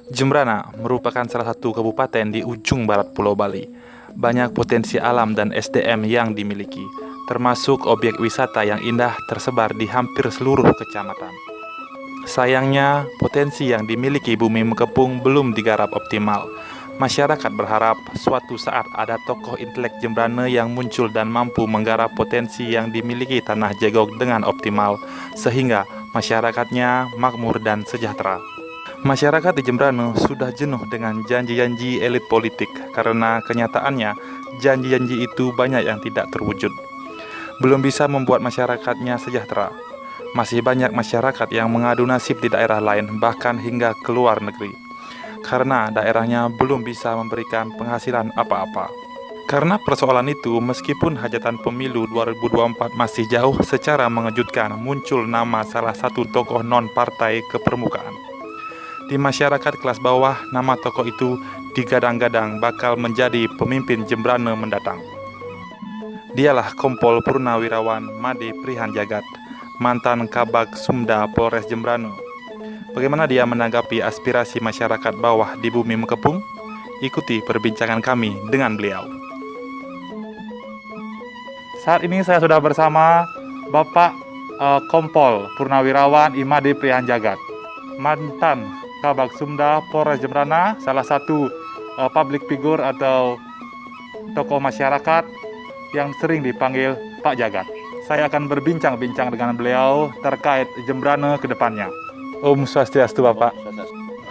Jembrana merupakan salah satu kabupaten di ujung barat Pulau Bali. Banyak potensi alam dan SDM yang dimiliki, termasuk objek wisata yang indah tersebar di hampir seluruh kecamatan. Sayangnya, potensi yang dimiliki Bumi Mekepung belum digarap optimal. Masyarakat berharap suatu saat ada tokoh intelek Jembrana yang muncul dan mampu menggarap potensi yang dimiliki Tanah Jegok dengan optimal, sehingga masyarakatnya makmur dan sejahtera. Masyarakat di Jembrana sudah jenuh dengan janji-janji elit politik karena kenyataannya janji-janji itu banyak yang tidak terwujud. Belum bisa membuat masyarakatnya sejahtera. Masih banyak masyarakat yang mengadu nasib di daerah lain bahkan hingga ke luar negeri. Karena daerahnya belum bisa memberikan penghasilan apa-apa. Karena persoalan itu, meskipun hajatan pemilu 2024 masih jauh, secara mengejutkan muncul nama salah satu tokoh non-partai ke permukaan. Di masyarakat kelas bawah, nama tokoh itu digadang-gadang bakal menjadi pemimpin Jembrana mendatang. Dialah Kompol Purnawirawan Made Prihan Jagat, mantan Kabag Sumda Polres Jembrana. Bagaimana dia menanggapi aspirasi masyarakat bawah di Bumi Mekepung? Ikuti perbincangan kami dengan beliau. Saat ini saya sudah bersama Bapak Kompol Purnawirawan Imade Prihan Jagat, mantan Kabag Sumda Polres Jembrana, salah satu public figure atau tokoh masyarakat yang sering dipanggil Pak Jagat. Saya akan berbincang-bincang dengan beliau terkait Jembrana ke depannya. Om Swastiastu Bapak.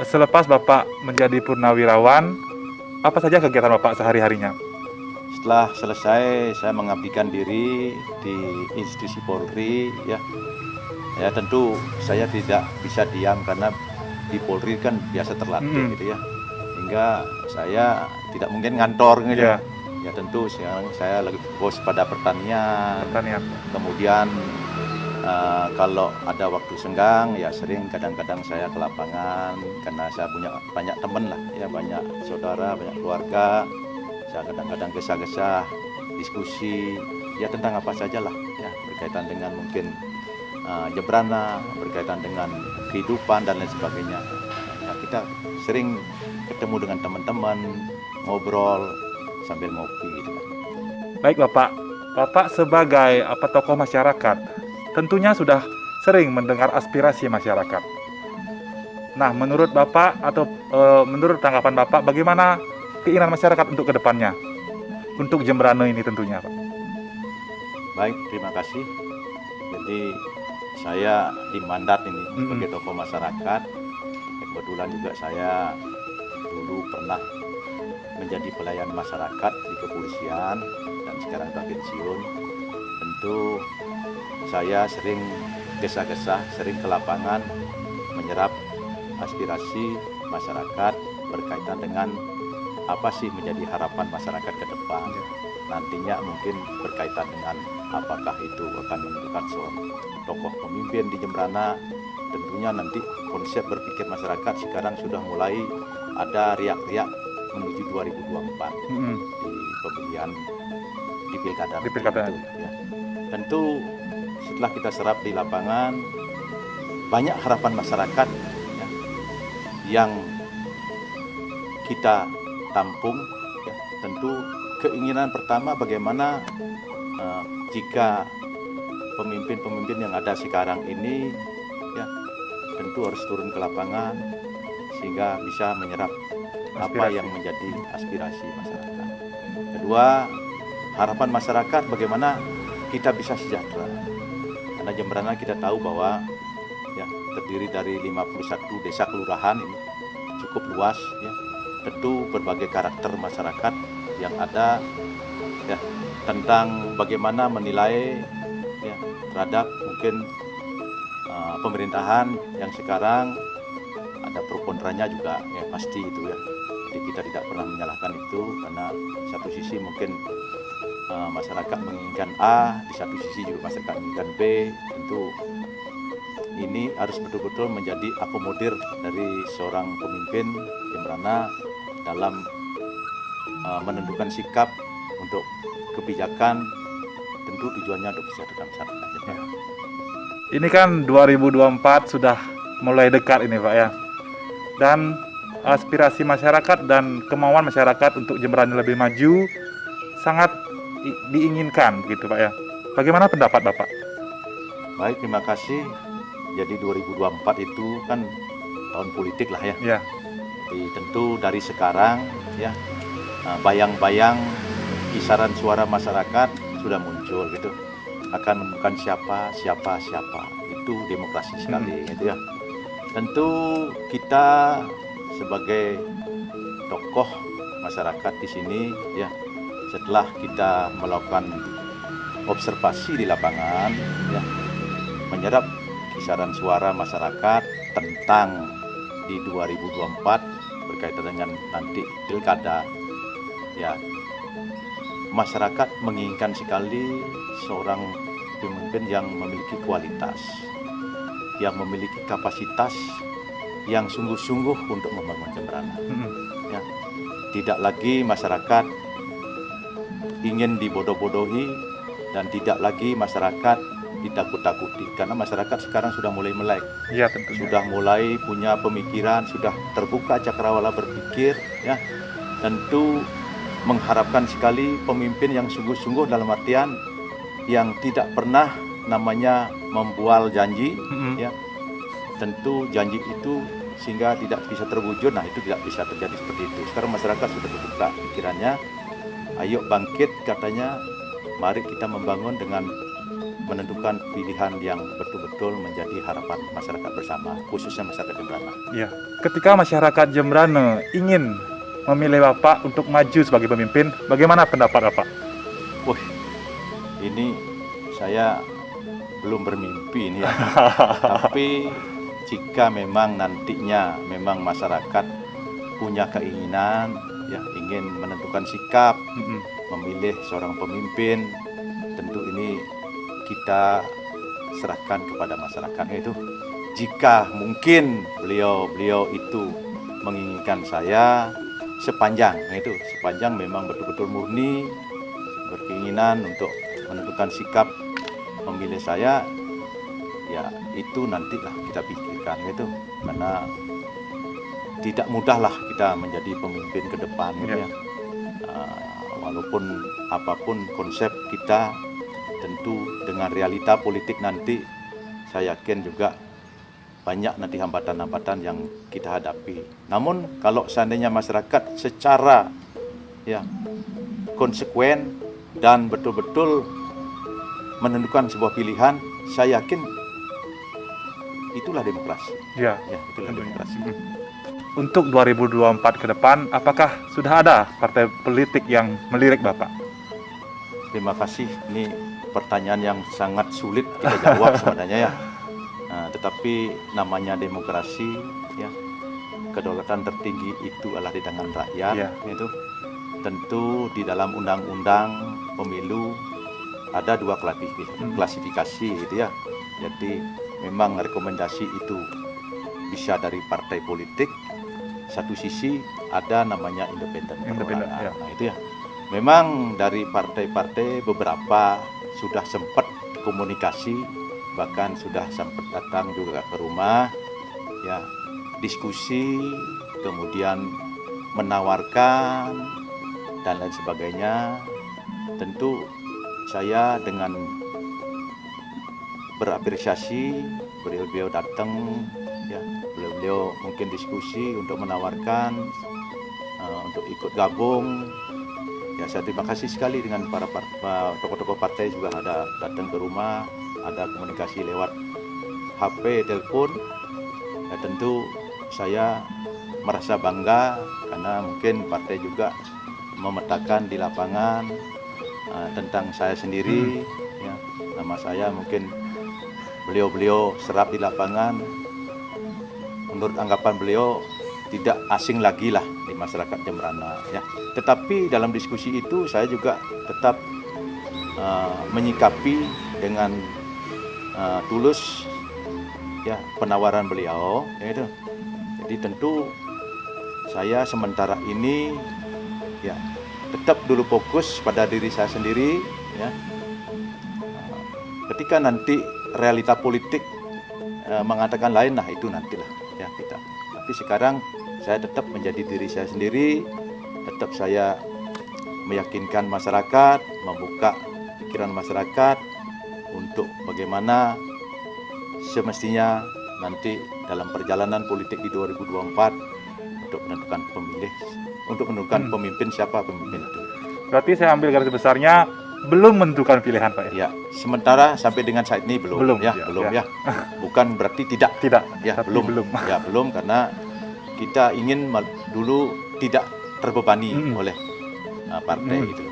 Selepas Bapak menjadi purnawirawan, apa saja kegiatan Bapak sehari-harinya? Setelah selesai saya mengabdikan diri di institusi Polri, ya tentu saya tidak bisa diam karena di Polri kan biasa terlatih gitu ya, hingga saya tidak mungkin ngantor gitu. Ya tentu sekarang saya lagi fokus pada pertanian. Kemudian kalau ada waktu senggang ya sering kadang-kadang saya ke lapangan karena saya punya banyak teman lah ya, banyak saudara, banyak keluarga. Saya kadang-kadang gesah-gesah diskusi ya tentang apa saja lah ya, berkaitan dengan mungkin Jembrana, berkaitan dengan kehidupan dan lain sebagainya. Ya, kita sering ketemu dengan teman-teman, ngobrol sambil ngopi gitu. Baik Bapak, Bapak sebagai tokoh masyarakat tentunya sudah sering mendengar aspirasi masyarakat. Nah, menurut Bapak atau menurut tanggapan Bapak, bagaimana keinginan masyarakat untuk kedepannya, untuk Jembrana ini tentunya, Pak? Baik, terima kasih. Jadi saya dimandat ini sebagai tokoh masyarakat. Kebetulan juga saya dulu pernah menjadi pelayan masyarakat di kepolisian dan sekarang sudah pensiun. Tentu saya sering gesah-gesah, sering ke lapangan menyerap aspirasi masyarakat berkaitan dengan apa sih menjadi harapan masyarakat ke depan. Nantinya mungkin berkaitan dengan apakah itu akan menentukan seorang tokoh pemimpin di Jembrana. Tentunya nanti konsep berpikir masyarakat sekarang sudah mulai ada riak-riak menuju 2024 di pemilihan di pilkada. Itu, ya. Tentu setelah kita serap di lapangan banyak harapan masyarakat ya, yang kita tampung ya. Tentu keinginan pertama bagaimana jika pemimpin-pemimpin yang ada sekarang ini ya tentu harus turun ke lapangan sehingga bisa menyerap apa yang menjadi aspirasi masyarakat. Kedua, harapan masyarakat bagaimana kita bisa sejahtera. Karena Jembrana kita tahu bahwa ya terdiri dari 51 desa kelurahan, ini cukup luas ya. Tentu berbagai karakter masyarakat yang ada ya, tentang bagaimana menilai ya, terhadap mungkin pemerintahan yang sekarang ada pro kontranya juga ya, pasti itu ya. Jadi kita tidak pernah menyalahkan itu karena satu sisi mungkin masyarakat menginginkan A, di satu sisi juga masyarakat menginginkan B. Tentu ini harus betul-betul menjadi akomodir dari seorang pemimpin Jembrana dalam menentukan sikap untuk kebijakan, tentu tujuannya untuk kesejahteraan masyarakat. Ini kan 2024 sudah mulai dekat ini Pak ya. Dan aspirasi masyarakat dan kemauan masyarakat untuk Jemberana lebih maju sangat diinginkan begitu Pak ya. Bagaimana pendapat Bapak? Baik, terima kasih. Jadi 2024 itu kan tahun politik lah ya. Ya, Jadi tentu dari sekarang ya bayang-bayang kisaran suara masyarakat sudah muncul gitu. Akan menentukan siapa. Itu demokrasi sekali gitu ya. Tentu kita sebagai tokoh masyarakat di sini ya, setelah kita melakukan observasi di lapangan ya, menyerap kisaran suara masyarakat tentang di 2024 berkaitan dengan nanti pilkada ya, masyarakat menginginkan sekali seorang pemimpin yang memiliki kualitas, yang memiliki kapasitas, yang sungguh-sungguh untuk membangun Jemberana ya. Tidak lagi masyarakat ingin dibodoh-bodohi dan tidak lagi masyarakat ditakut-takuti, karena masyarakat sekarang sudah mulai melek, iya tentunya. sudah mulai punya pemikiran, sudah terbuka cakrawala berpikir ya. Tentu mengharapkan sekali pemimpin yang sungguh-sungguh dalam artian yang tidak pernah namanya membual janji ya. Tentu janji itu sehingga tidak bisa terwujud, nah itu tidak bisa terjadi seperti itu. Sekarang masyarakat sudah terbuka pikirannya, ayo bangkit katanya, mari kita membangun dengan menentukan pilihan yang betul-betul menjadi harapan masyarakat bersama, khususnya masyarakat Jemberana. Ya, ketika masyarakat Jemberana ingin memilih Bapak untuk maju sebagai pemimpin, bagaimana pendapat Bapak? Wah, ini saya belum bermimpi ini ya. Tapi jika memang nantinya memang masyarakat punya keinginan ya, ingin menentukan sikap, memilih seorang pemimpin, tentu ini kita serahkan kepada masyarakatnya itu. Jika mungkin beliau itu menginginkan saya, sepanjang memang betul-betul murni berkeinginan untuk menentukan sikap memilih saya, ya itu nantilah kita pikirkan gitu. Karena tidak mudahlah kita menjadi pemimpin ke depan gitu ya. Walaupun apapun konsep kita, tentu dengan realita politik nanti saya yakin juga banyak nanti hambatan-hambatan yang kita hadapi. Namun kalau seandainya masyarakat secara ya konsekuen dan betul-betul menentukan sebuah pilihan, saya yakin itulah demokrasi. Ya, Itulah demokrasi. Untuk 2024 ke depan, apakah sudah ada partai politik yang melirik Bapak? Terima kasih. Ini pertanyaan yang sangat sulit kita jawab sebenarnya ya. Tetapi namanya demokrasi ya, kedaulatan tertinggi itu adalah di tangan rakyat. Ya. Itu tentu di dalam undang-undang pemilu ada dua klasifikasi gitu ya. Jadi memang rekomendasi itu bisa dari partai politik. Satu sisi ada namanya independen. Ya. Nah itu ya. Memang dari partai-partai beberapa sudah sempat komunikasi, bahkan sudah sempat datang juga ke rumah, ya diskusi, kemudian menawarkan dan lain sebagainya. Tentu saya dengan berapresiasi, beliau datang, ya beliau mungkin diskusi untuk menawarkan untuk ikut gabung. Ya, saya terima kasih sekali dengan para tokoh-tokoh partai juga ada datang ke rumah, ada komunikasi lewat HP, telepon. Ya, tentu saya merasa bangga karena mungkin partai juga memetakan di lapangan tentang saya sendiri. Ya, nama saya mungkin beliau serap di lapangan. Menurut anggapan beliau tidak asing lagi lah di masyarakat Jemberana ya. Tetapi dalam diskusi itu saya juga tetap menyikapi dengan tulus ya penawaran beliau ya itu. Jadi tentu saya sementara ini ya tetap dulu fokus pada diri saya sendiri ya. Ketika nanti realita politik mengatakan lain, nah itu nantilah ya kita Tapi sekarang saya tetap menjadi diri saya sendiri, tetap saya meyakinkan masyarakat, membuka pikiran masyarakat untuk bagaimana semestinya nanti dalam perjalanan politik di 2024 untuk menentukan pemilih, untuk menentukan pemimpin, siapa pemimpin itu. Berarti saya ambil garis besarnya belum menentukan pilihan Pak ya? Ya, sementara sampai dengan saat ini belum, Belum, ya, ya, belum ya. ya. Bukan berarti tidak, Tidak, ya, tapi belum. Ya, belum karena kita ingin dulu tidak terbebani oleh partai itu.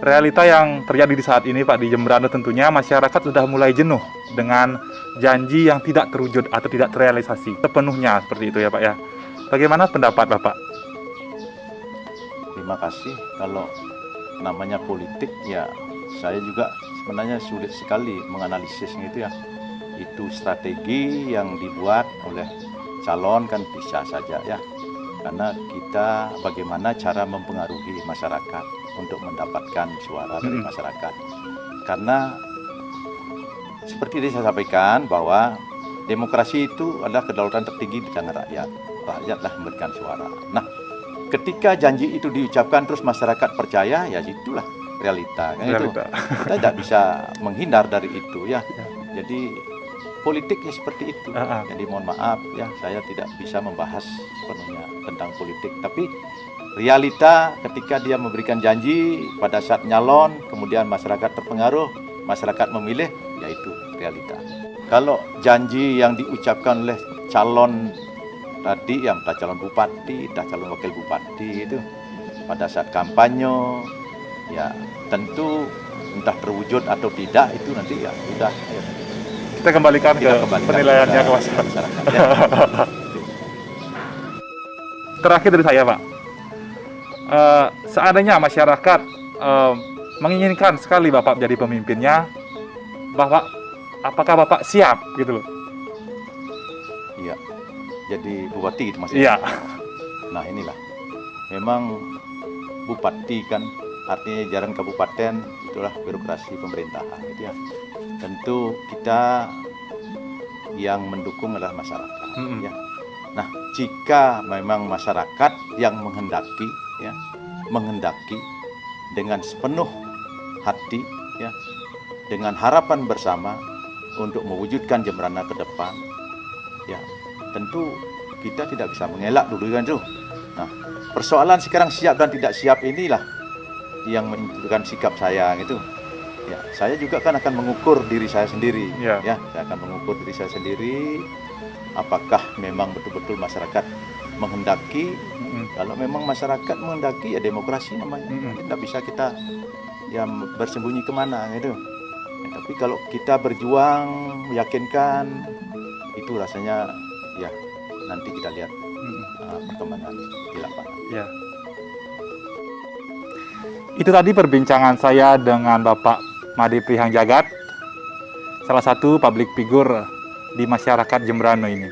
Realita yang terjadi di saat ini Pak di Jembrana tentunya masyarakat sudah mulai jenuh dengan janji yang tidak terwujud atau tidak terrealisasi sepenuhnya seperti itu ya Pak ya. Bagaimana pendapat Bapak? Terima kasih. Kalau namanya politik ya saya juga sebenarnya sulit sekali menganalisisnya itu ya. Itu strategi yang dibuat oleh calon kan bisa saja ya. Karena kita bagaimana cara mempengaruhi masyarakat untuk mendapatkan suara dari masyarakat. Karena seperti yang saya sampaikan bahwa demokrasi itu adalah kedaulatan tertinggi di tangan rakyat. Rakyatlah memberikan suara. Nah, ketika janji itu diucapkan terus masyarakat percaya, ya itulah realita. Kan itu kita tidak bisa menghindar dari itu ya. Jadi politiknya seperti itu. Jadi mohon maaf ya, saya tidak bisa membahas sepenuhnya tentang politik. Tapi realita ketika dia memberikan janji pada saat nyalon, kemudian masyarakat terpengaruh, masyarakat memilih, yaitu realita. Kalau janji yang diucapkan oleh calon tadi, yang entah calon bupati, entah calon wakil bupati itu pada saat kampanye, ya tentu entah terwujud atau tidak itu nanti ya sudah. Ya. Kita kembalikan ke penilaiannya ke masyarakat. Ya. Terakhir dari saya Pak, seandainya masyarakat menginginkan sekali Bapak menjadi pemimpinnya, apakah Bapak siap gitu loh? Iya, jadi bupati gitu maksudnya. Iya. Nah inilah, memang bupati kan artinya jalan kabupaten, itulah birokrasi pemerintahan gitu ya. Tentu kita yang mendukung adalah masyarakat ya. Nah, jika memang masyarakat yang menghendaki ya, menghendaki dengan sepenuh hati ya, dengan harapan bersama untuk mewujudkan Jembrana ke depan ya, tentu kita tidak bisa mengelak dulu kan tuh. Nah, persoalan sekarang siap dan tidak siap inilah yang menentukan sikap saya gitu. Ya, saya juga kan akan mengukur diri saya sendiri. Ya, saya akan mengukur diri saya sendiri. Apakah memang betul-betul masyarakat menghendaki? Kalau memang masyarakat menghendaki ya demokrasi namanya. Tidak bisa kita ya bersembunyi kemana gitu. Ya, tapi kalau kita berjuang meyakinkan, itu rasanya ya nanti kita lihat perkembangan di lapangan. Ya. Itu tadi perbincangan saya dengan Bapak Made Prihang Jagat, salah satu public figure di masyarakat Jembrana ini.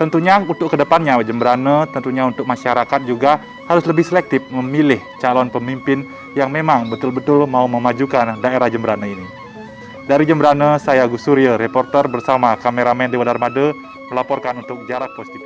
Tentunya untuk kedepannya Jembrana, tentunya untuk masyarakat juga harus lebih selektif memilih calon pemimpin yang memang betul-betul mau memajukan daerah Jembrana ini. Dari Jembrana, saya Gus Surya, reporter bersama kameramen Dewa Darmada, melaporkan untuk Jarak Pos TV.